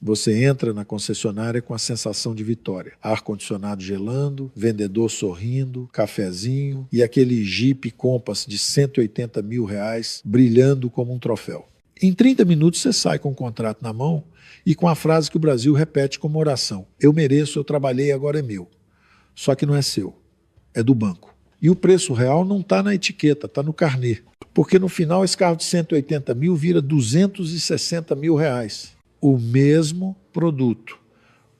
Você entra na concessionária com a sensação de vitória. Ar-condicionado gelando, vendedor sorrindo, cafezinho e aquele Jeep Compass de R$180 mil brilhando como um troféu. Em 30 minutos você sai com o contrato na mão e com a frase que o Brasil repete como oração: eu mereço, eu trabalhei, agora é meu. Só que não é seu, é do banco. E o preço real não está na etiqueta, está no carnê. Porque no final esse carro de 180 mil vira R$260 mil. O mesmo produto,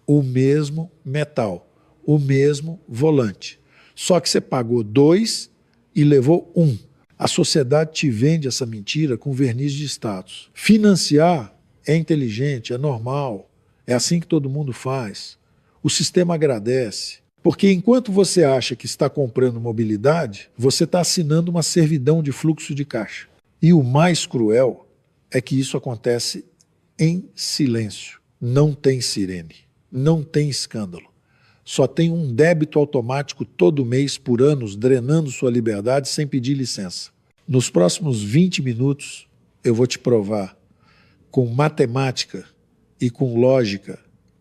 o mesmo metal, o mesmo volante. Só que você pagou 2 e levou 1. A sociedade te vende essa mentira com verniz de status. Financiar é inteligente, é normal, é assim que todo mundo faz. O sistema agradece. Porque enquanto você acha que está comprando mobilidade, você está assinando uma servidão de fluxo de caixa. E o mais cruel é que isso acontece em silêncio. Não tem sirene, não tem escândalo. Só tem um débito automático todo mês por anos drenando sua liberdade sem pedir licença. Nos próximos 20 minutos eu vou te provar com matemática e com lógica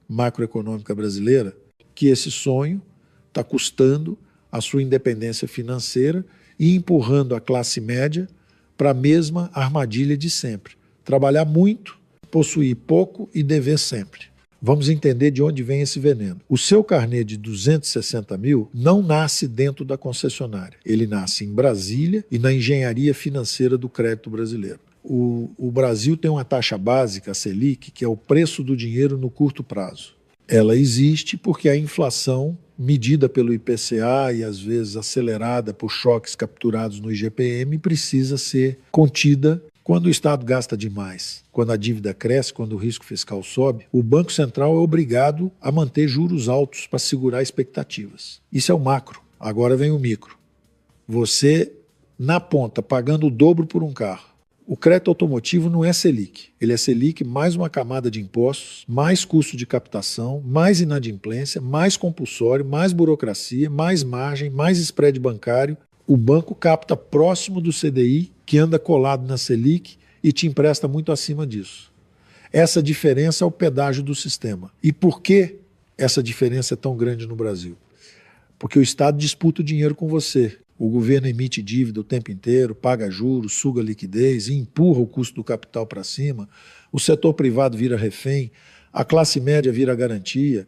macroeconômica brasileira que esse sonho está custando a sua independência financeira e empurrando a classe média para a mesma armadilha de sempre. Trabalhar muito, possuir pouco e dever sempre. Vamos entender de onde vem esse veneno. O seu carnê de 260 mil não nasce dentro da concessionária. Ele nasce em Brasília e na engenharia financeira do crédito brasileiro. O Brasil tem uma taxa básica, a Selic, que é o preço do dinheiro no curto prazo. Ela existe porque a inflação, medida pelo IPCA e às vezes acelerada por choques capturados no IGPM, precisa ser contida. Quando o Estado gasta demais, quando a dívida cresce, quando o risco fiscal sobe, o Banco Central é obrigado a manter juros altos para segurar expectativas. Isso é o macro. Agora vem o micro. Você, na ponta, pagando o dobro por um carro. O crédito automotivo não é Selic. Ele é Selic mais uma camada de impostos, mais custo de captação, mais inadimplência, mais compulsório, mais burocracia, mais margem, mais spread bancário. O banco capta próximo do CDI, que anda colado na Selic e te empresta muito acima disso. Essa diferença é o pedágio do sistema. E por que essa diferença é tão grande no Brasil? Porque o Estado disputa o dinheiro com você. O governo emite dívida o tempo inteiro, paga juros, suga liquidez e empurra o custo do capital para cima. O setor privado vira refém, a classe média vira garantia.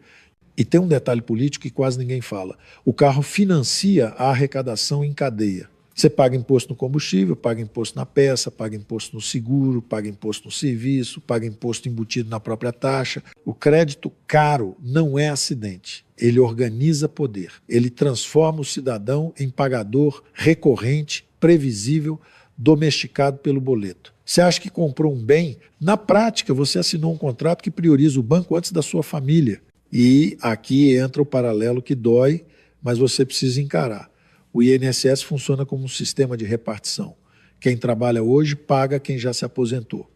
E tem um detalhe político que quase ninguém fala. O carro financia a arrecadação em cadeia. Você paga imposto no combustível, paga imposto na peça, paga imposto no seguro, paga imposto no serviço, paga imposto embutido na própria taxa. O crédito caro não é acidente. Ele organiza poder. Ele transforma o cidadão em pagador recorrente, previsível, domesticado pelo boleto. Você acha que comprou um bem? Na prática, você assinou um contrato que prioriza o banco antes da sua família. E aqui entra o paralelo que dói, mas você precisa encarar. O INSS funciona como um sistema de repartição. Quem trabalha hoje paga quem já se aposentou,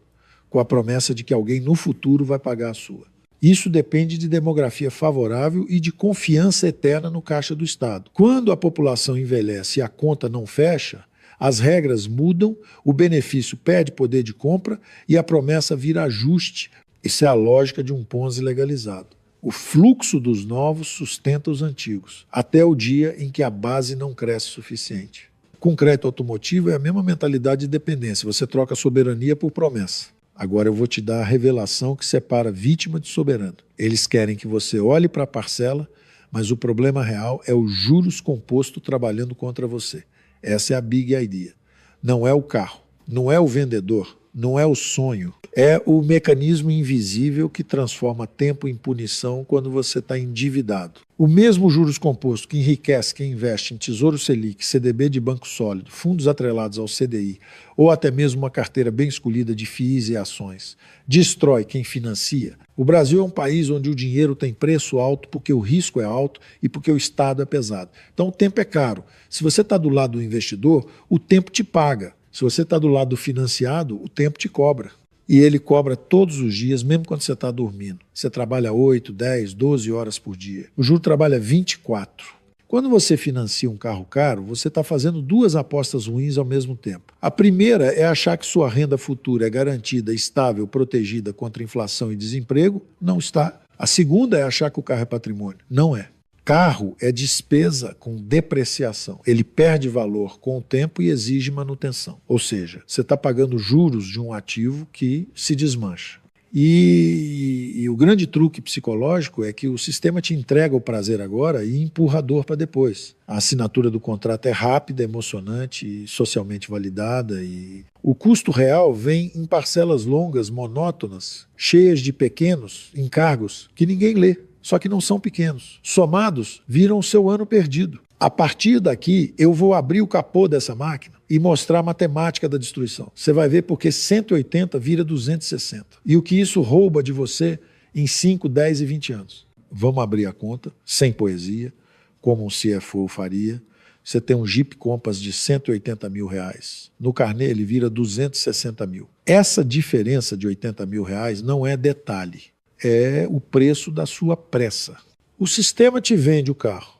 com a promessa de que alguém no futuro vai pagar a sua. Isso depende de demografia favorável e de confiança eterna no caixa do Estado. Quando a população envelhece e a conta não fecha, as regras mudam, o benefício perde poder de compra e a promessa vira ajuste. Isso é a lógica de um Ponzi legalizado. O fluxo dos novos sustenta os antigos, até o dia em que a base não cresce o suficiente. Com crédito automotivo é a mesma mentalidade de dependência, você troca soberania por promessa. Agora eu vou te dar a revelação que separa vítima de soberano. Eles querem que você olhe para a parcela, mas o problema real é os juros composto trabalhando contra você. Essa é a big idea. Não é o carro, não é o vendedor, não é o sonho. É o mecanismo invisível que transforma tempo em punição quando você está endividado. O mesmo juros composto que enriquece quem investe em Tesouro Selic, CDB de banco sólido, fundos atrelados ao CDI ou até mesmo uma carteira bem escolhida de FIIs e ações, destrói quem financia. O Brasil é um país onde o dinheiro tem preço alto porque o risco é alto e porque o Estado é pesado. Então o tempo é caro. Se você está do lado do investidor, o tempo te paga. Se você está do lado do financiado, o tempo te cobra. E ele cobra todos os dias, mesmo quando você está dormindo. Você trabalha 8, 10, 12 horas por dia. O juro trabalha 24. Quando você financia um carro caro, você está fazendo duas apostas ruins ao mesmo tempo. A primeira é achar que sua renda futura é garantida, estável, protegida contra inflação e desemprego. Não está. A segunda é achar que o carro é patrimônio. Não é. Carro é despesa com depreciação. Ele perde valor com o tempo e exige manutenção. Ou seja, você está pagando juros de um ativo que se desmancha. E o grande truque psicológico é que o sistema te entrega o prazer agora e empurra a dor para depois. A assinatura do contrato é rápida, emocionante e socialmente validada. E o custo real vem em parcelas longas, monótonas, cheias de pequenos encargos que ninguém lê. Só que não são pequenos. Somados, viram o seu ano perdido. A partir daqui, eu vou abrir o capô dessa máquina e mostrar a matemática da destruição. Você vai ver porque 180 vira 260. E o que isso rouba de você em 5, 10 e 20 anos. Vamos abrir a conta, sem poesia, como um CFO faria. Você tem um Jeep Compass de 180 mil reais. No carnê ele vira 260 mil. Essa diferença de 80 mil reais não é detalhe. É o preço da sua pressa. O sistema te vende o carro,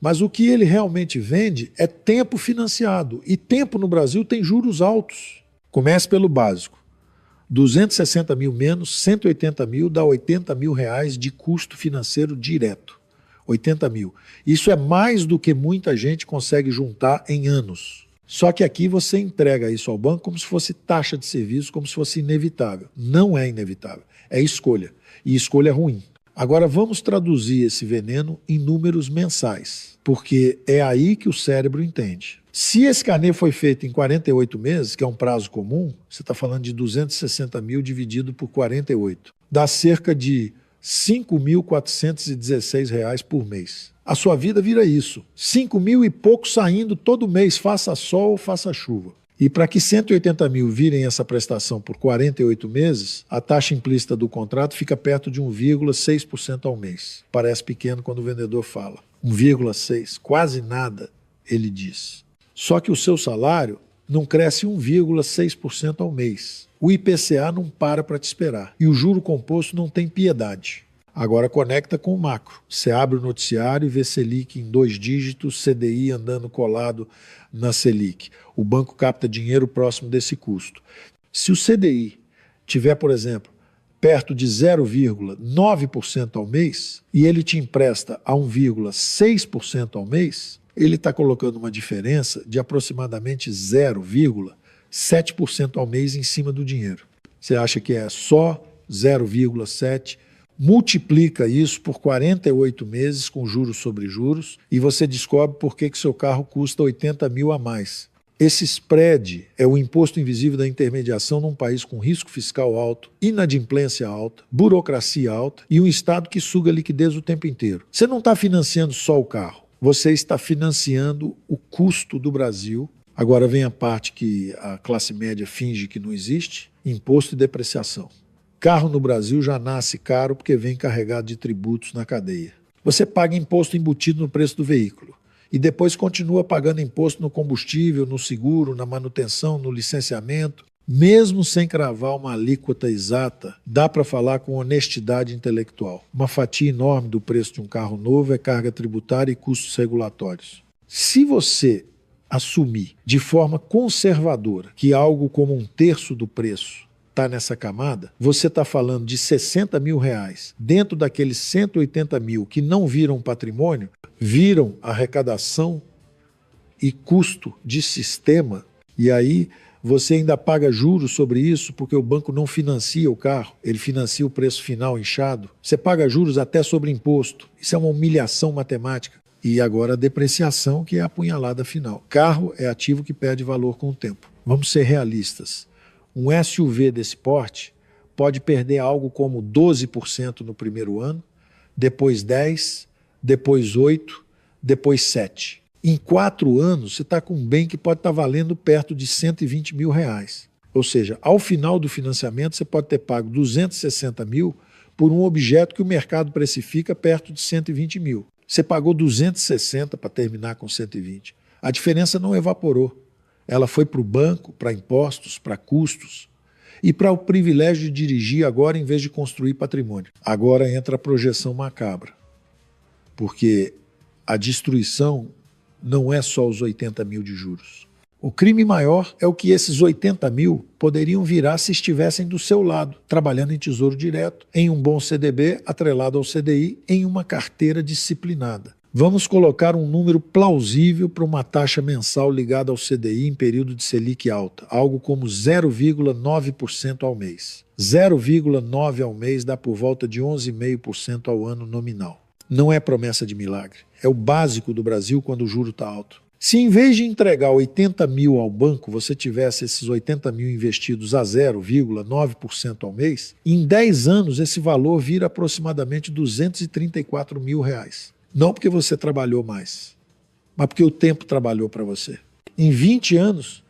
mas o que ele realmente vende é tempo financiado. E tempo no Brasil tem juros altos. Comece pelo básico. 260 mil menos 180 mil dá 80 mil reais de custo financeiro direto. 80 mil. Isso é mais do que muita gente consegue juntar em anos. Só que aqui você entrega isso ao banco como se fosse taxa de serviço, como se fosse inevitável. Não é inevitável, é escolha. E escolha ruim. Agora vamos traduzir esse veneno em números mensais, porque é aí que o cérebro entende. Se esse carnê foi feito em 48 meses, que é um prazo comum, você está falando de 260 mil dividido por 48. Dá cerca de R$ 5.416 por mês. A sua vida vira isso. 5 mil e pouco saindo todo mês, faça sol ou faça chuva. E para que 180 mil virem essa prestação por 48 meses, a taxa implícita do contrato fica perto de 1,6% ao mês. Parece pequeno quando o vendedor fala. 1,6%, quase nada, ele diz. Só que o seu salário não cresce 1,6% ao mês. O IPCA não para te esperar. E o juro composto não tem piedade. Agora conecta com o macro. Você abre o noticiário e vê Selic em 2 dígitos, CDI andando colado na Selic. O banco capta dinheiro próximo desse custo. Se o CDI tiver, por exemplo, perto de 0,9% ao mês e ele te empresta a 1,6% ao mês, ele está colocando uma diferença de aproximadamente 0,7% ao mês em cima do dinheiro. Você acha que é só 0,7%? Multiplica isso por 48 meses com juros sobre juros e você descobre por que seu carro custa 80 mil a mais. Esse spread é o imposto invisível da intermediação num país com risco fiscal alto, inadimplência alta, burocracia alta e um Estado que suga liquidez o tempo inteiro. Você não está financiando só o carro, você está financiando o custo do Brasil. Agora vem a parte que a classe média finge que não existe: imposto e depreciação. Carro no Brasil já nasce caro porque vem carregado de tributos na cadeia. Você paga imposto embutido no preço do veículo e depois continua pagando imposto no combustível, no seguro, na manutenção, no licenciamento. Mesmo sem cravar uma alíquota exata, dá para falar com honestidade intelectual. Uma fatia enorme do preço de um carro novo é carga tributária e custos regulatórios. Se você assumir de forma conservadora que algo como 1/3 do preço está nessa camada, você está falando de 60 mil reais dentro daqueles 180 mil que não viram patrimônio, viram arrecadação e custo de sistema, e aí você ainda paga juros sobre isso porque o banco não financia o carro, ele financia o preço final inchado. Você paga juros até sobre imposto. Isso é uma humilhação matemática. E agora a depreciação, que é a punhalada final. Carro é ativo que perde valor com o tempo. Vamos ser realistas. Um SUV desse porte pode perder algo como 12% no primeiro ano, depois 10%, depois 8%, depois 7%. Em 4 anos, você está com um bem que pode estar valendo perto de 120 mil reais. Ou seja, ao final do financiamento, você pode ter pago 260 mil por um objeto que o mercado precifica perto de 120 mil. Você pagou 260 para terminar com 120. A diferença não evaporou. Ela foi para o banco, para impostos, para custos e para o privilégio de dirigir agora em vez de construir patrimônio. Agora entra a projeção macabra, porque a destruição não é só os 80 mil de juros. O crime maior é o que esses 80 mil poderiam virar se estivessem do seu lado, trabalhando em tesouro direto, em um bom CDB atrelado ao CDI, em uma carteira disciplinada. Vamos colocar um número plausível para uma taxa mensal ligada ao CDI em período de Selic alta, algo como 0,9% ao mês. 0,9% ao mês dá por volta de 11,5% ao ano nominal. Não é promessa de milagre, é o básico do Brasil quando o juro está alto. Se em vez de entregar 80 mil ao banco, você tivesse esses 80 mil investidos a 0,9% ao mês, em 10 anos esse valor vira aproximadamente 234 mil reais. Não porque você trabalhou mais, mas porque o tempo trabalhou para você. Em 20 anos,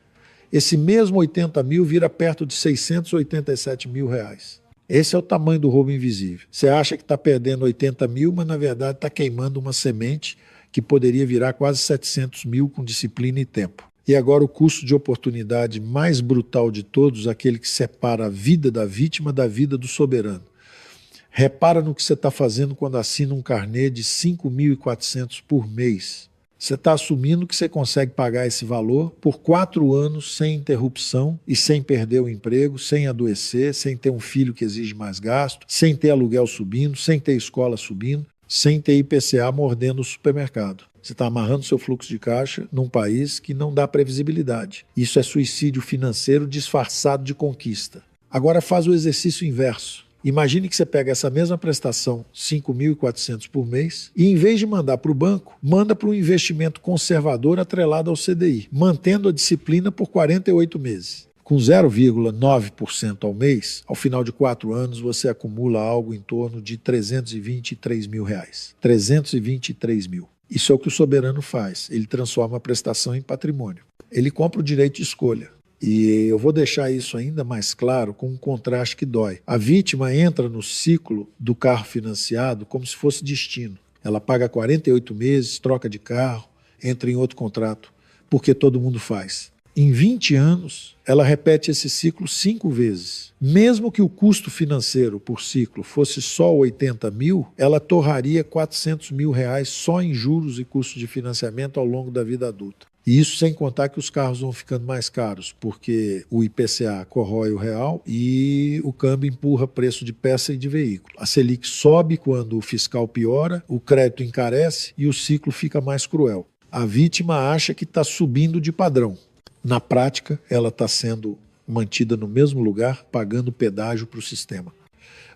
esse mesmo 80 mil vira perto de 687 mil reais. Esse é o tamanho do roubo invisível. Você acha que está perdendo 80 mil, mas na verdade está queimando uma semente que poderia virar quase 700 mil com disciplina e tempo. E agora o custo de oportunidade mais brutal de todos, aquele que separa a vida da vítima da vida do soberano. Repara no que você está fazendo quando assina um carnê de 5.400 por mês. Você está assumindo que você consegue pagar esse valor por 4 anos sem interrupção e sem perder o emprego, sem adoecer, sem ter um filho que exige mais gasto, sem ter aluguel subindo, sem ter escola subindo, sem ter IPCA mordendo o supermercado. Você está amarrando seu fluxo de caixa num país que não dá previsibilidade. Isso é suicídio financeiro disfarçado de conquista. Agora faz o exercício inverso. Imagine que você pega essa mesma prestação, 5.400 por mês, e em vez de mandar para o banco, manda para um investimento conservador atrelado ao CDI, mantendo a disciplina por 48 meses. Com 0,9% ao mês, ao final de 4 anos, você acumula algo em torno de 323 mil reais. 323 mil. Isso é o que o soberano faz. Ele transforma a prestação em patrimônio. Ele compra o direito de escolha. E eu vou deixar isso ainda mais claro com um contraste que dói. A vítima entra no ciclo do carro financiado como se fosse destino. Ela paga 48 meses, troca de carro, entra em outro contrato, porque todo mundo faz. Em 20 anos, ela repete esse ciclo 5 vezes. Mesmo que o custo financeiro por ciclo fosse só 80 mil, ela torraria 400 mil reais só em juros e custos de financiamento ao longo da vida adulta. E isso sem contar que os carros vão ficando mais caros, porque o IPCA corrói o real e o câmbio empurra preço de peça e de veículo. A Selic sobe quando o fiscal piora, o crédito encarece e o ciclo fica mais cruel. A vítima acha que está subindo de padrão. Na prática, ela está sendo mantida no mesmo lugar, pagando pedágio para o sistema.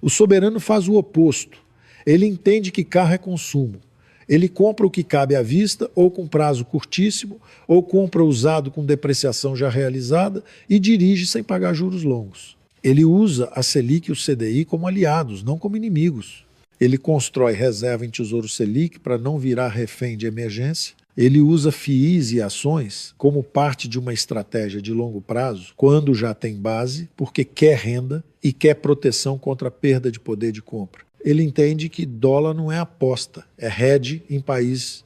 O soberano faz o oposto. Ele entende que carro é consumo. Ele compra o que cabe à vista, ou com prazo curtíssimo, ou compra usado com depreciação já realizada e dirige sem pagar juros longos. Ele usa a Selic e o CDI como aliados, não como inimigos. Ele constrói reserva em Tesouro Selic para não virar refém de emergência. Ele usa FIIs e ações como parte de uma estratégia de longo prazo, quando já tem base, porque quer renda e quer proteção contra a perda de poder de compra. Ele entende que dólar não é aposta, é hedge em país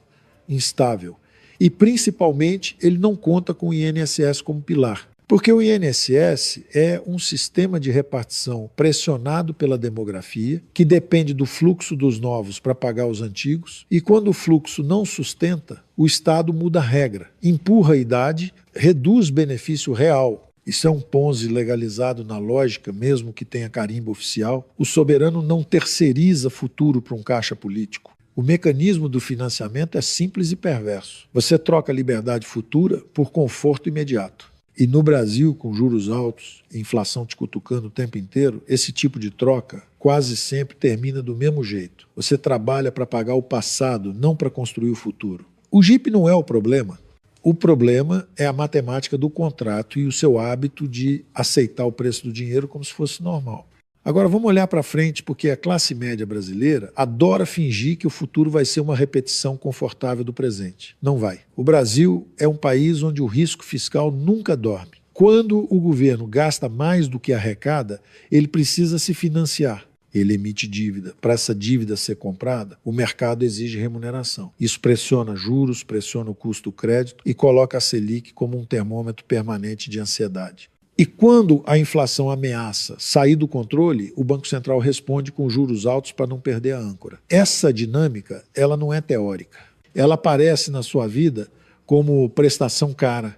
instável. E, principalmente, ele não conta com o INSS como pilar. Porque o INSS é um sistema de repartição pressionado pela demografia, que depende do fluxo dos novos para pagar os antigos, e quando o fluxo não sustenta, o Estado muda a regra, empurra a idade, reduz benefício real. Isso é um Ponzi legalizado na lógica, mesmo que tenha carimbo oficial. O soberano não terceiriza futuro para um caixa político. O mecanismo do financiamento é simples e perverso. Você troca a liberdade futura por conforto imediato. E no Brasil, com juros altos, inflação te cutucando o tempo inteiro, esse tipo de troca quase sempre termina do mesmo jeito. Você trabalha para pagar o passado, não para construir o futuro. O JIP não é o problema. O problema é a matemática do contrato e o seu hábito de aceitar o preço do dinheiro como se fosse normal. Agora vamos olhar para frente, porque a classe média brasileira adora fingir que o futuro vai ser uma repetição confortável do presente. Não vai. O Brasil é um país onde o risco fiscal nunca dorme. Quando o governo gasta mais do que arrecada, ele precisa se financiar. Ele emite dívida. Para essa dívida ser comprada, o mercado exige remuneração. Isso pressiona juros, pressiona o custo do crédito e coloca a Selic como um termômetro permanente de ansiedade. E quando a inflação ameaça sair do controle, o Banco Central responde com juros altos para não perder a âncora. Essa dinâmica, ela não é teórica. ela aparece na sua vida como prestação cara,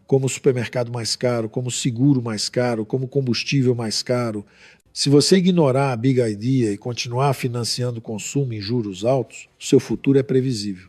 como supermercado mais caro, como seguro mais caro, como combustível mais caro. Se você ignorar a Big Idea e continuar financiando o consumo em juros altos, seu futuro é previsível.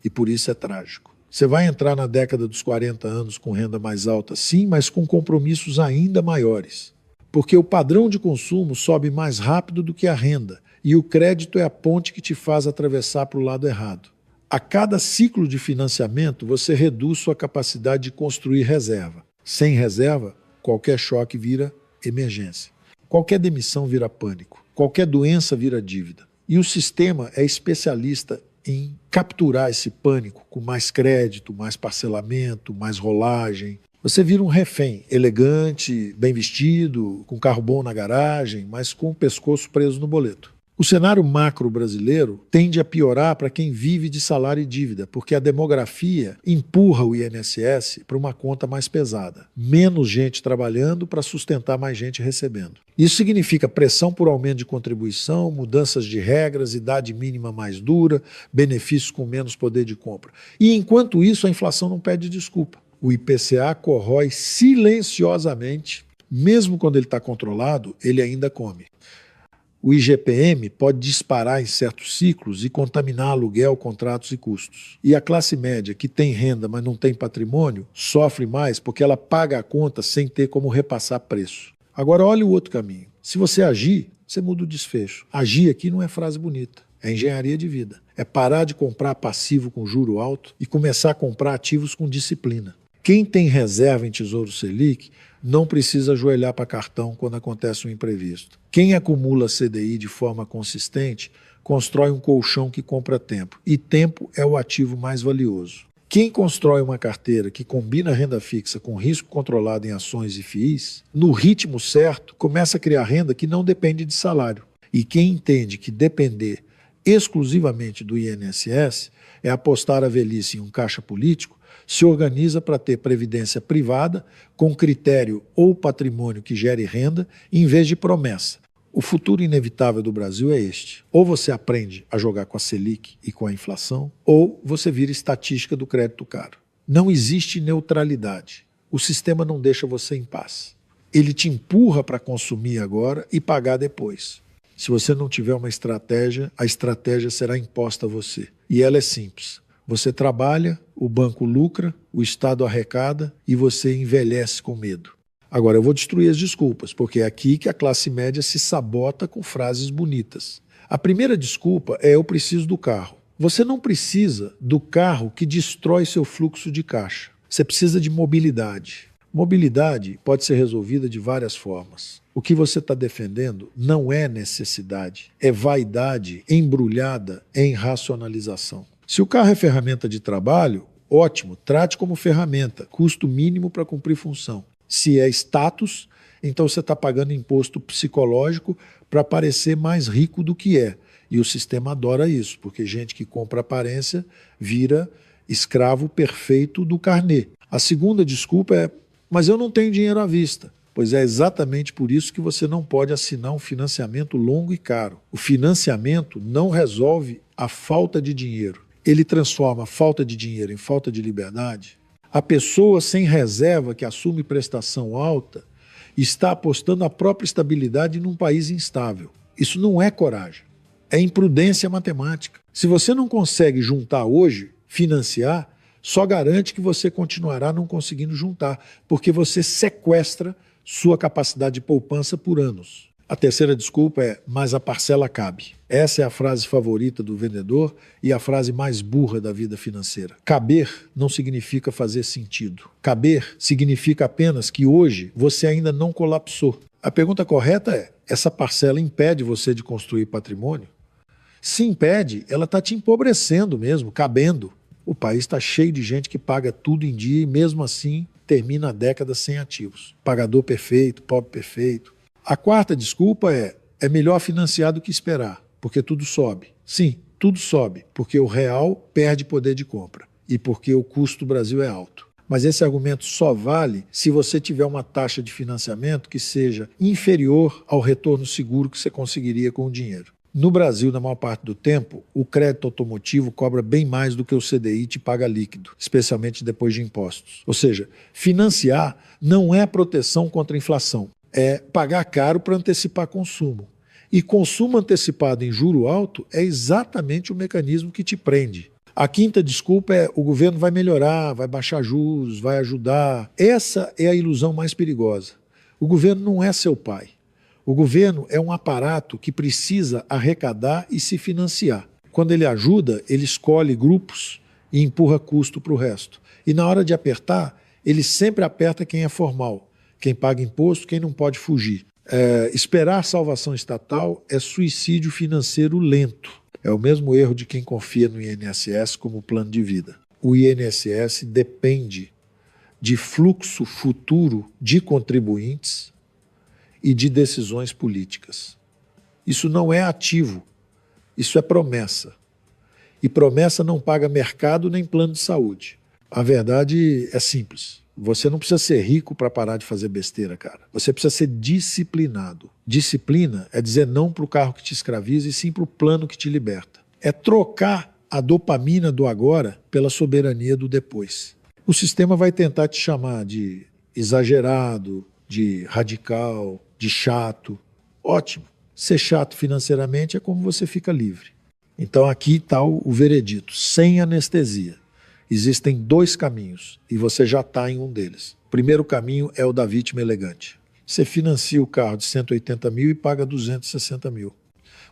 E por isso é trágico. Você vai entrar na década dos 40 anos com renda mais alta, sim, mas com compromissos ainda maiores. Porque o padrão de consumo sobe mais rápido do que a renda, e o crédito é a ponte que te faz atravessar para o lado errado. A cada ciclo de financiamento, você reduz sua capacidade de construir reserva. Sem reserva, qualquer choque vira emergência. Qualquer demissão vira pânico. Qualquer doença vira dívida. E o sistema é especialista em capturar esse pânico com mais crédito, mais parcelamento, mais rolagem. Você vira um refém, elegante, bem vestido, com carro bom na garagem, mas com o pescoço preso no boleto. O cenário macro brasileiro tende a piorar para quem vive de salário e dívida, porque a demografia empurra o INSS para uma conta mais pesada. Menos gente trabalhando para sustentar mais gente recebendo. Isso significa pressão por aumento de contribuição, mudanças de regras, idade mínima mais dura, benefícios com menos poder de compra. E enquanto isso, a inflação não pede desculpa. O IPCA corrói silenciosamente, mesmo quando ele está controlado, ele ainda come. O IGPM pode disparar em certos ciclos e contaminar aluguel, contratos e custos. E a classe média, que tem renda, mas não tem patrimônio, sofre mais porque ela paga a conta sem ter como repassar preço. Agora, olha o outro caminho. Se você agir, você muda o desfecho. Agir aqui não é frase bonita, é engenharia de vida. É parar de comprar passivo com juro alto e começar a comprar ativos com disciplina. Quem tem reserva em Tesouro Selic não precisa ajoelhar para cartão quando acontece um imprevisto. Quem acumula CDI de forma consistente constrói um colchão que compra tempo. E tempo é o ativo mais valioso. Quem constrói uma carteira que combina renda fixa com risco controlado em ações e FIIs, no ritmo certo, começa a criar renda que não depende de salário. E quem entende que depender exclusivamente do INSS é apostar a velhice em um caixa político, se organiza para ter previdência privada com critério ou patrimônio que gere renda, em vez de promessa. O futuro inevitável do Brasil é este. Ou você aprende a jogar com a Selic e com a inflação, ou você vira estatística do crédito caro. Não existe neutralidade. O sistema não deixa você em paz. Ele te empurra para consumir agora e pagar depois. Se você não tiver uma estratégia, a estratégia será imposta a você. E ela é simples. Você trabalha, o banco lucra, o Estado arrecada e você envelhece com medo. Agora, eu vou destruir as desculpas, porque é aqui que a classe média se sabota com frases bonitas. A primeira desculpa é: eu preciso do carro. Você não precisa do carro que destrói seu fluxo de caixa. Você precisa de mobilidade. Mobilidade pode ser resolvida de várias formas. O que você está defendendo não é necessidade, é vaidade embrulhada em racionalização. Se o carro é ferramenta de trabalho, ótimo, trate como ferramenta, custo mínimo para cumprir função. Se é status, então você está pagando imposto psicológico para parecer mais rico do que é. E o sistema adora isso, porque gente que compra aparência vira escravo perfeito do carnê. A segunda desculpa é: mas eu não tenho dinheiro à vista. Pois é exatamente por isso que você não pode assinar um financiamento longo e caro. O financiamento não resolve a falta de dinheiro. Ele transforma a falta de dinheiro em falta de liberdade. A pessoa sem reserva que assume prestação alta está apostando a própria estabilidade num país instável. Isso não é coragem, é imprudência matemática. Se você não consegue juntar hoje, financiar, só garante que você continuará não conseguindo juntar, porque você sequestra sua capacidade de poupança por anos. A terceira desculpa é: mas a parcela cabe. Essa é a frase favorita do vendedor e a frase mais burra da vida financeira. Caber não significa fazer sentido. Caber significa apenas que hoje você ainda não colapsou. A pergunta correta é: essa parcela impede você de construir patrimônio? Se impede, ela está te empobrecendo mesmo, cabendo. O país está cheio de gente que paga tudo em dia e mesmo assim termina a década sem ativos. Pagador perfeito, pobre perfeito. A quarta desculpa é melhor financiar do que esperar, porque tudo sobe. Sim, tudo sobe, porque o real perde poder de compra e porque o custo do Brasil é alto. Mas esse argumento só vale se você tiver uma taxa de financiamento que seja inferior ao retorno seguro que você conseguiria com o dinheiro. No Brasil, na maior parte do tempo, o crédito automotivo cobra bem mais do que o CDI te paga líquido, especialmente depois de impostos. Ou seja, financiar não é proteção contra a inflação, é pagar caro para antecipar consumo. E consumo antecipado em juro alto é exatamente o mecanismo que te prende. A quinta desculpa é o governo vai melhorar, vai baixar juros, vai ajudar. Essa é a ilusão mais perigosa. O governo não é seu pai. O governo é um aparato que precisa arrecadar e se financiar. Quando ele ajuda, ele escolhe grupos e empurra custo para o resto. E na hora de apertar, ele sempre aperta quem é formal, quem paga imposto, quem não pode fugir. Esperar salvação estatal é suicídio financeiro lento. É o mesmo erro de quem confia no INSS como plano de vida. O INSS depende de fluxo futuro de contribuintes e de decisões políticas. Isso não é ativo, isso é promessa. E promessa não paga mercado nem plano de saúde. A verdade é simples. Você não precisa ser rico para parar de fazer besteira, cara. Você precisa ser disciplinado. Disciplina é dizer não para o carro que te escraviza e sim para o plano que te liberta. É trocar a dopamina do agora pela soberania do depois. O sistema vai tentar te chamar de exagerado, de radical, de chato. Ótimo. Ser chato financeiramente é como você fica livre. Então aqui está o veredito, sem anestesia. Existem dois caminhos e você já está em um deles. O primeiro caminho é o da vítima elegante. Você financia o carro de 180 mil e paga 260 mil.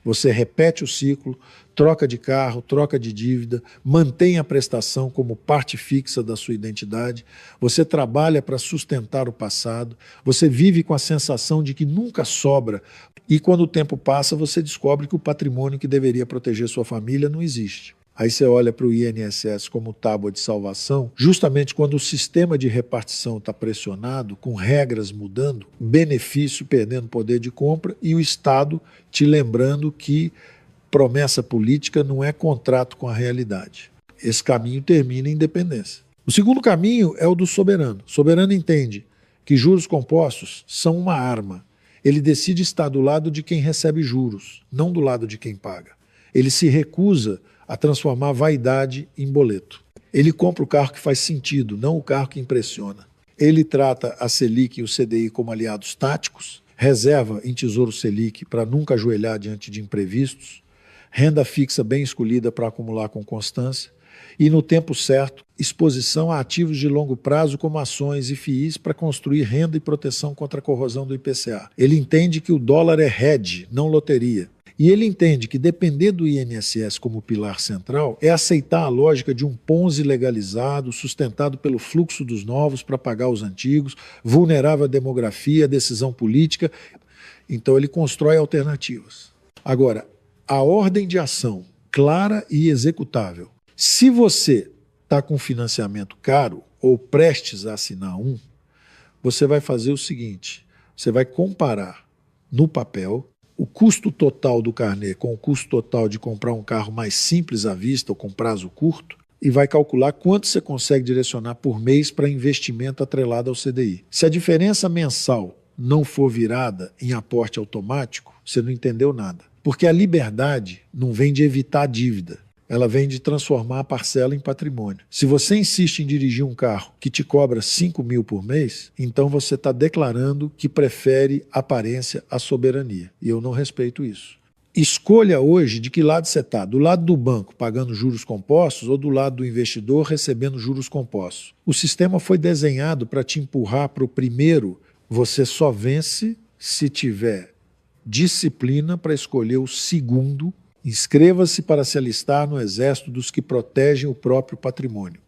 Você repete o ciclo, troca de carro, troca de dívida, mantém a prestação como parte fixa da sua identidade, você trabalha para sustentar o passado, você vive com a sensação de que nunca sobra e quando o tempo passa você descobre que o patrimônio que deveria proteger sua família não existe. Aí você olha para o INSS como tábua de salvação, justamente quando o sistema de repartição está pressionado, com regras mudando, benefício perdendo poder de compra e o Estado te lembrando que promessa política não é contrato com a realidade. Esse caminho termina em independência. O segundo caminho é o do soberano. O soberano entende que juros compostos são uma arma. Ele decide estar do lado de quem recebe juros, não do lado de quem paga. Ele se recusa a transformar vaidade em boleto. Ele compra o carro que faz sentido, não o carro que impressiona. Ele trata a Selic e o CDI como aliados táticos, reserva em Tesouro Selic para nunca ajoelhar diante de imprevistos, renda fixa bem escolhida para acumular com constância e, no tempo certo, exposição a ativos de longo prazo como ações e FIIs para construir renda e proteção contra a corrosão do IPCA. Ele entende que o dólar é hedge, não loteria. E ele entende que depender do INSS como pilar central é aceitar a lógica de um Ponzi legalizado, sustentado pelo fluxo dos novos para pagar os antigos, vulnerável à demografia, à decisão política. Então ele constrói alternativas. Agora, a ordem de ação clara e executável. Se você está com financiamento caro ou prestes a assinar um, você vai fazer o seguinte, você vai comparar no papel o custo total do carnê com o custo total de comprar um carro mais simples à vista ou com prazo curto e vai calcular quanto você consegue direcionar por mês para investimento atrelado ao CDI. Se a diferença mensal não for virada em aporte automático, você não entendeu nada. Porque a liberdade não vem de evitar a dívida, ela vem de transformar a parcela em patrimônio. Se você insiste em dirigir um carro que te cobra 5 mil por mês, então você está declarando que prefere aparência à soberania. E eu não respeito isso. Escolha hoje de que lado você está, do lado do banco pagando juros compostos ou do lado do investidor recebendo juros compostos. O sistema foi desenhado para te empurrar para o primeiro. Você só vence se tiver disciplina para escolher o segundo. Inscreva-se para se alistar no exército dos que protegem o próprio patrimônio.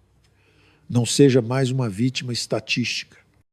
Não seja mais uma vítima estatística.